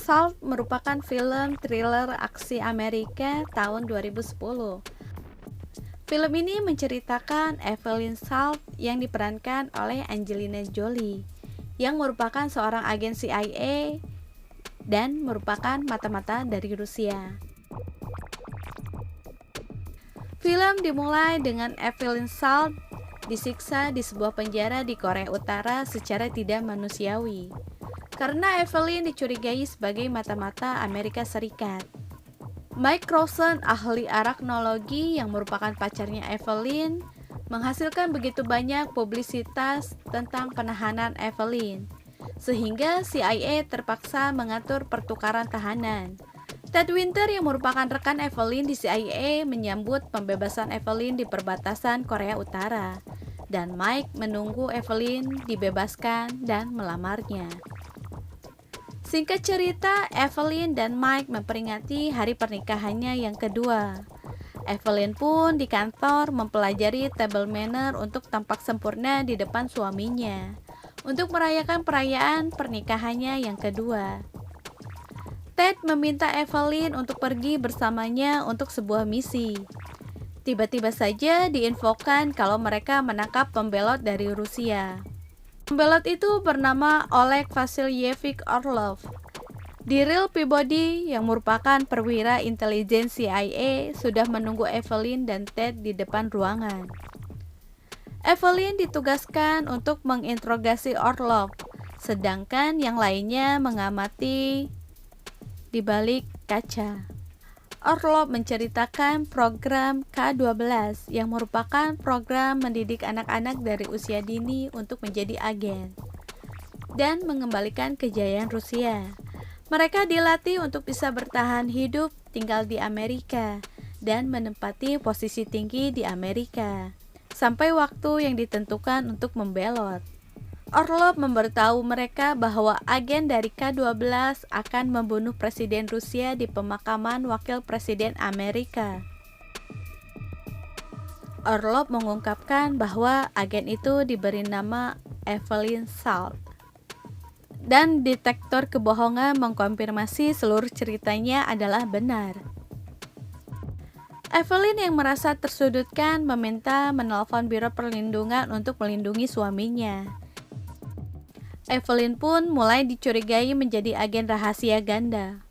Salt merupakan film thriller aksi Amerika tahun 2010. Film ini menceritakan Evelyn Salt yang diperankan oleh Angelina Jolie, yang merupakan seorang agen CIA dan merupakan mata-mata dari Rusia. Film dimulai dengan Evelyn Salt disiksa di sebuah penjara di Korea Utara secara tidak manusiawi karena Evelyn dicurigai sebagai mata-mata Amerika Serikat. Mike Rawson, ahli arachnologi yang merupakan pacarnya Evelyn, menghasilkan begitu banyak publisitas tentang penahanan Evelyn, sehingga CIA terpaksa mengatur pertukaran tahanan. Ted Winter yang merupakan rekan Evelyn di CIA menyambut pembebasan Evelyn di perbatasan Korea Utara, dan Mike menunggu Evelyn dibebaskan dan melamarnya. Singkat cerita, Evelyn dan Mike memperingati hari pernikahannya yang kedua. Evelyn pun di kantor mempelajari table manner untuk tampak sempurna di depan suaminya, untuk merayakan perayaan pernikahannya yang kedua. Ted meminta Evelyn untuk pergi bersamanya untuk sebuah misi. Tiba-tiba saja diinfokan kalau mereka menangkap pembelot dari Rusia. Pembelot itu bernama Oleg Vasilyevich Orlov. Daryl Peabody yang merupakan perwira intelijen CIA sudah menunggu Evelyn dan Ted di depan ruangan. Evelyn ditugaskan untuk menginterogasi Orlov, sedangkan yang lainnya mengamati di balik kaca. Orlov menceritakan program K-12 yang merupakan program mendidik anak-anak dari usia dini untuk menjadi agen dan mengembalikan kejayaan Rusia. Mereka dilatih untuk bisa bertahan hidup tinggal di Amerika dan menempati posisi tinggi di Amerika sampai waktu yang ditentukan untuk membelot. Orlov memberitahu mereka bahwa agen dari K-12 akan membunuh Presiden Rusia di pemakaman Wakil Presiden Amerika. Orlov mengungkapkan bahwa agen itu diberi nama Evelyn Salt. Dan detektor kebohongan mengkonfirmasi seluruh ceritanya adalah benar. Evelyn yang merasa tersudutkan meminta menelpon Biro Perlindungan untuk melindungi suaminya. Evelyn pun mulai dicurigai menjadi agen rahasia ganda.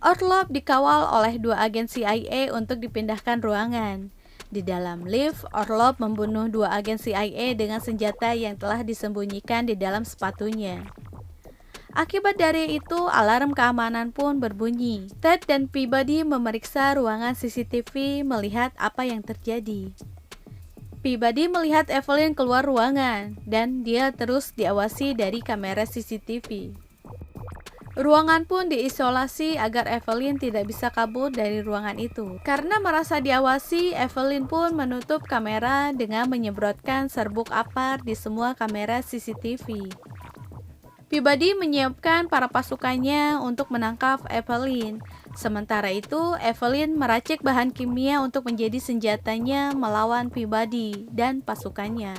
Orlov dikawal oleh 2 agen CIA untuk dipindahkan ruangan. Di dalam lift, Orlov membunuh 2 agen CIA dengan senjata yang telah disembunyikan di dalam sepatunya. Akibat dari itu, alarm keamanan pun berbunyi. Ted dan Peabody memeriksa ruangan CCTV melihat apa yang terjadi. Peabody melihat Evelyn keluar ruangan, dan dia terus diawasi dari kamera CCTV. Ruangan pun diisolasi agar Evelyn tidak bisa kabur dari ruangan itu. Karena merasa diawasi, Evelyn pun menutup kamera dengan menyemprotkan serbuk apar di semua kamera CCTV. Peabody menyiapkan para pasukannya untuk menangkap Evelyn. Sementara itu, Evelyn meracik bahan kimia untuk menjadi senjatanya melawan Peabody dan pasukannya.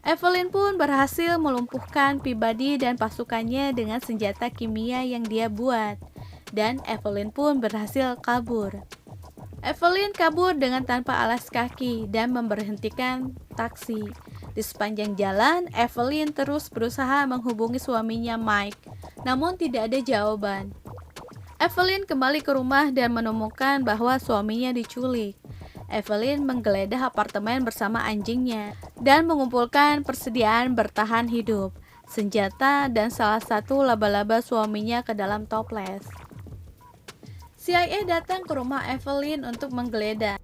Evelyn pun berhasil melumpuhkan Peabody dan pasukannya dengan senjata kimia yang dia buat, dan Evelyn pun berhasil kabur. Evelyn kabur dengan tanpa alas kaki dan memberhentikan taksi. Di sepanjang jalan, Evelyn terus berusaha menghubungi suaminya Mike, namun tidak ada jawaban. Evelyn kembali ke rumah dan menemukan bahwa suaminya diculik. Evelyn menggeledah apartemen bersama anjingnya dan mengumpulkan persediaan bertahan hidup, senjata, dan salah satu laba-laba suaminya ke dalam toples. CIA datang ke rumah Evelyn untuk menggeledah,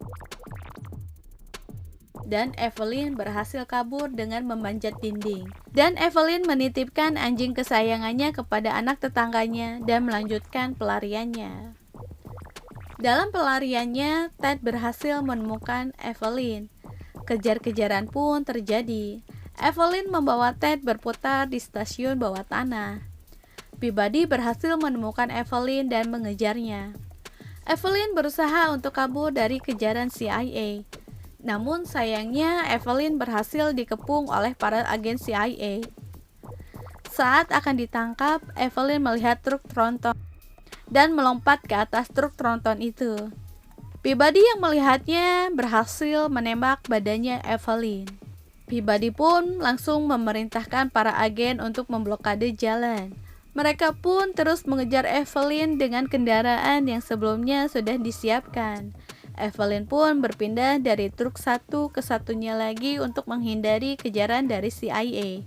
dan Evelyn berhasil kabur dengan memanjat dinding. Dan Evelyn menitipkan anjing kesayangannya kepada anak tetangganya dan melanjutkan pelariannya. Dalam pelariannya, Ted berhasil menemukan Evelyn. Kejar-kejaran pun terjadi. Evelyn membawa Ted berputar di stasiun bawah tanah. Peabody berhasil menemukan Evelyn dan mengejarnya. Evelyn berusaha untuk kabur dari kejaran CIA. Namun sayangnya Evelyn berhasil dikepung oleh para agen CIA. Saat akan ditangkap, Evelyn melihat truk tronton dan melompat ke atas truk tronton itu. Peabody yang melihatnya berhasil menembak badannya Evelyn. Peabody pun langsung memerintahkan para agen untuk memblokade jalan. Mereka pun terus mengejar Evelyn dengan kendaraan yang sebelumnya sudah disiapkan. Evelyn pun berpindah dari truk satu ke satunya lagi untuk menghindari kejaran dari CIA.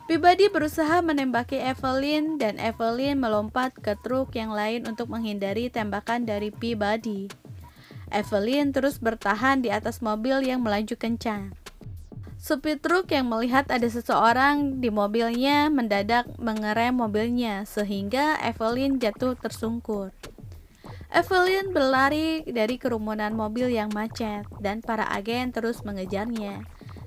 Peabody berusaha menembaki Evelyn dan Evelyn melompat ke truk yang lain untuk menghindari tembakan dari Peabody. Evelyn terus bertahan di atas mobil yang melaju kencang. Supir truk yang melihat ada seseorang di mobilnya mendadak mengerem mobilnya sehingga Evelyn jatuh tersungkur. Evelyn berlari dari kerumunan mobil yang macet dan para agen terus mengejarnya.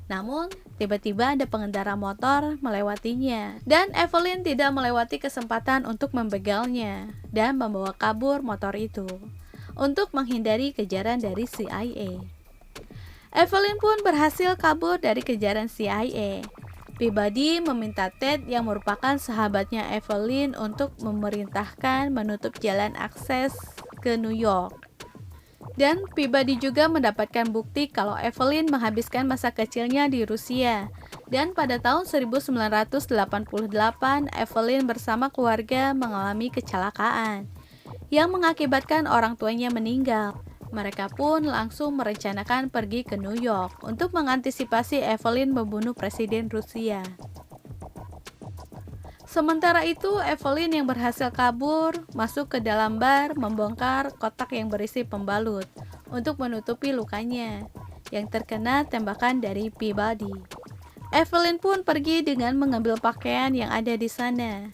Namun, tiba-tiba ada pengendara motor melewatinya dan Evelyn tidak melewati kesempatan untuk membegalnya dan membawa kabur motor itu untuk menghindari kejaran dari CIA. Evelyn pun berhasil kabur dari kejaran CIA. Peabody meminta Ted yang merupakan sahabatnya Evelyn untuk memerintahkan menutup jalan akses ke New York. Dan Peabody juga mendapatkan bukti kalau Evelyn menghabiskan masa kecilnya di Rusia. Dan pada tahun 1988, Evelyn bersama keluarga mengalami kecelakaan yang mengakibatkan orang tuanya meninggal. Mereka pun langsung merencanakan pergi ke New York untuk mengantisipasi Evelyn membunuh Presiden Rusia. Sementara itu, Evelyn yang berhasil kabur masuk ke dalam bar membongkar kotak yang berisi pembalut untuk menutupi lukanya yang terkena tembakan dari Peabody. Evelyn pun pergi dengan mengambil pakaian yang ada di sana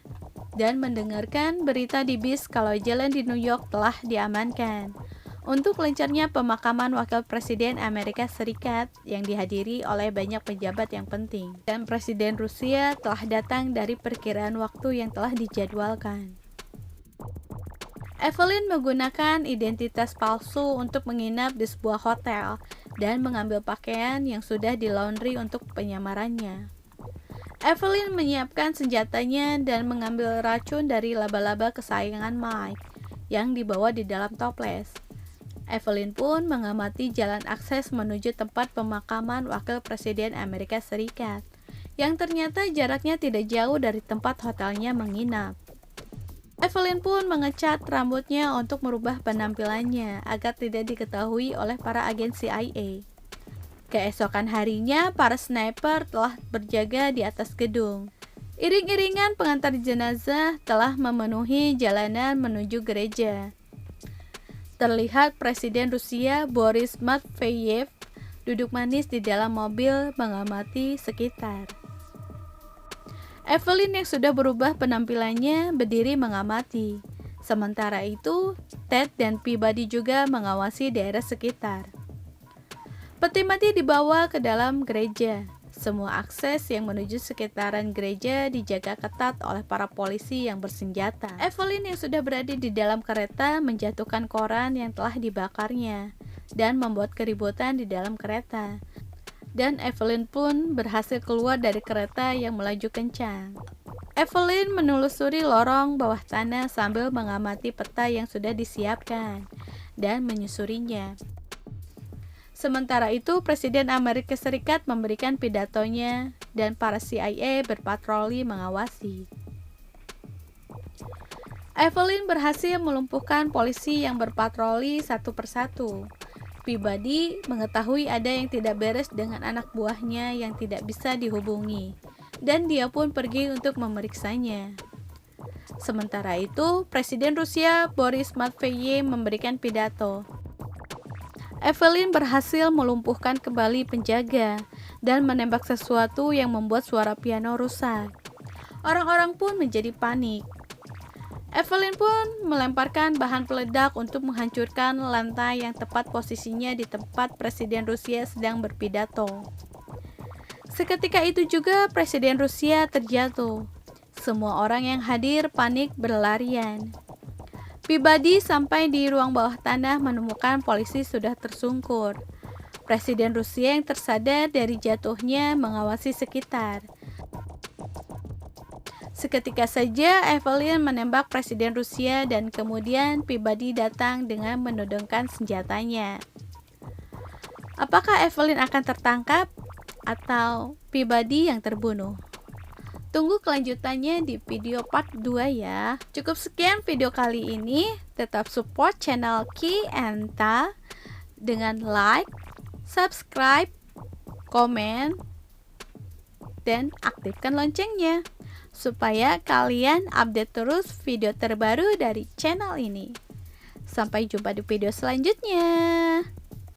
dan mendengarkan berita di bis kalau jalan di New York telah diamankan untuk lancarnya pemakaman Wakil Presiden Amerika Serikat yang dihadiri oleh banyak pejabat yang penting. Dan Presiden Rusia telah datang dari perkiraan waktu yang telah dijadwalkan. Evelyn menggunakan identitas palsu untuk menginap di sebuah hotel dan mengambil pakaian yang sudah di-laundry untuk penyamarannya. Evelyn menyiapkan senjatanya dan mengambil racun dari laba-laba kesayangan Mike yang dibawa di dalam toples. Evelyn pun mengamati jalan akses menuju tempat pemakaman Wakil Presiden Amerika Serikat, yang ternyata jaraknya tidak jauh dari tempat hotelnya menginap. Evelyn pun mengecat rambutnya untuk merubah penampilannya agar tidak diketahui oleh para agen CIA. Keesokan harinya, para sniper telah berjaga di atas gedung. Iring-iringan pengantar jenazah telah memenuhi jalanan menuju gereja. Terlihat Presiden Rusia Boris Matveyev duduk manis di dalam mobil mengamati sekitar. Evelyn yang sudah berubah penampilannya berdiri mengamati. Sementara itu, Ted dan Peabody juga mengawasi daerah sekitar. Peti mati dibawa ke dalam gereja. Semua akses yang menuju sekitaran gereja dijaga ketat oleh para polisi yang bersenjata. Evelyn yang sudah berada di dalam kereta menjatuhkan koran yang telah dibakarnya dan membuat keributan di dalam kereta. Dan Evelyn pun berhasil keluar dari kereta yang melaju kencang. Evelyn menelusuri lorong bawah tanah sambil mengamati peta yang sudah disiapkan dan menyusurinya. Sementara itu, Presiden Amerika Serikat memberikan pidatonya dan para CIA berpatroli mengawasi. Evelyn berhasil melumpuhkan polisi yang berpatroli satu persatu. Peabody mengetahui ada yang tidak beres dengan anak buahnya yang tidak bisa dihubungi, dan dia pun pergi untuk memeriksanya. Sementara itu, Presiden Rusia Boris Matveyev memberikan pidato. Evelyn berhasil melumpuhkan kembali penjaga dan menembak sesuatu yang membuat suara piano rusak. Orang-orang pun menjadi panik. Evelyn pun melemparkan bahan peledak untuk menghancurkan lantai yang tepat posisinya di tempat Presiden Rusia sedang berpidato. Seketika itu juga Presiden Rusia terjatuh. Semua orang yang hadir panik berlarian. Peabody sampai di ruang bawah tanah menemukan polisi sudah tersungkur. Presiden Rusia yang tersadar dari jatuhnya mengawasi sekitar. Seketika saja Evelyn menembak Presiden Rusia dan kemudian Peabody datang dengan menodongkan senjatanya. Apakah Evelyn akan tertangkap atau Peabody yang terbunuh? Tunggu kelanjutannya di video part 2 ya. Cukup sekian video kali ini. Tetap support channel Ki and Ta dengan like, subscribe, komen, dan aktifkan loncengnya supaya kalian update terus video terbaru dari channel ini. Sampai jumpa di video selanjutnya.